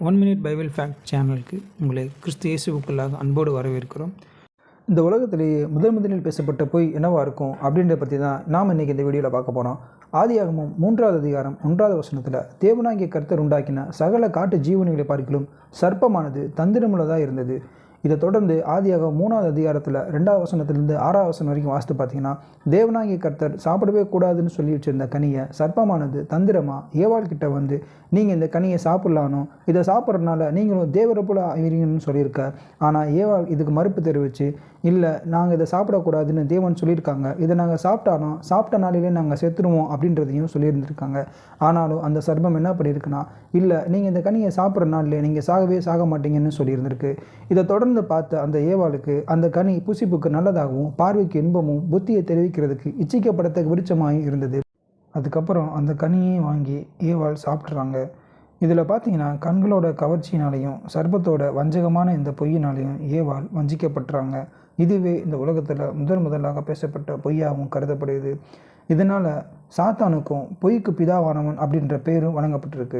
One minute Bible fact சேனலுக்கு உங்களை கிறிஸ்து இயேசுவுக்குள்ளாக அன்போடு வரவேற்கிறோம். இந்த உலகத்திலேயே முதலில் பேசப்பட்ட பொய் என்னவா இருக்கும் அப்படின்றத பற்றி தான் நாம் இன்றைக்கி இந்த வீடியோவில் பார்க்க போகிறோம். ஆதியாகமம் 3வது அதிகாரம் 1வது வசனத்தில் தேவனாகிய கர்த்தர் உண்டாக்கின சகல காட்டு ஜீவன்களை பார்க்கிலும் சர்ப்பமானது தந்திரமுள்ளதாக இருந்தது. இதை தொடர்ந்து ஆதியாகமம் 3வது அதிகாரத்தில் 2வது வசனத்திலிருந்து 6வது வசனம் வரைக்கும் வாசித்து பார்த்தீங்கன்னா, தேவனாகிய கர்த்தர் சாப்பிடவே கூடாதுன்னு சொல்லி வச்சுருந்த கனியை சர்ப்பமானது தந்திரமாக ஏவாள் கிட்ட வந்து, நீங்கள் இந்த கனியை சாப்பிட்லானோ, இதை சாப்பிட்றதுனால நீங்களும் தேவரை போல ஆவீங்கன்னு சொல்லியிருக்க. ஆனால் ஏவாள் இதுக்கு மறுப்பு தெரிவித்து, இல்லை நாங்கள் இதை சாப்பிடக்கூடாதுன்னு தேவன் சொல்லியிருக்காங்க, இதை நாங்கள் சாப்பிட்ட நாளிலே நாங்கள் செத்துருவோம் அப்படின்றதையும் சொல்லியிருந்திருக்காங்க. ஆனாலும் அந்த சர்ப்பம் என்ன பண்ணியிருக்குன்னா, இல்லை நீங்கள் இந்த கனியை சாப்பிட்ற நாளிலே நீங்கள் சாக மாட்டீங்கன்னு சொல்லியிருந்திருக்கு. இதை தொடர்ந்து பார்த்த அந்த ஏவாளுக்கு அந்த கனி புசிப்புக்கு நல்லதாகவும் பார்வைக்கு இன்பமும் புத்தியை தெரிவிக்கிறதுக்கு இச்சிக்கப்படத்தக்க விருட்சமாகவும் இருந்தது. அதுக்கப்புறம் அந்த கனியை வாங்கி ஏவாள் சாப்பிட்றாங்க. இதில் பார்த்தீங்கன்னா, கண்களோட கவர்ச்சியினாலையும் சர்ப்பத்தோட வஞ்சகமான இந்த பொய்யினாலையும் ஏவாள் வஞ்சிக்கப்பட்டுறாங்க. இதுவே இந்த உலகத்தில் முதலாக பேசப்பட்ட பொய்யாகவும் கருதப்படுது. இதனால் சாத்தானுக்கும் பொய்க்கு பிதாவானவன் அப்படின்ற பேரும் வழங்கப்பட்டிருக்கு.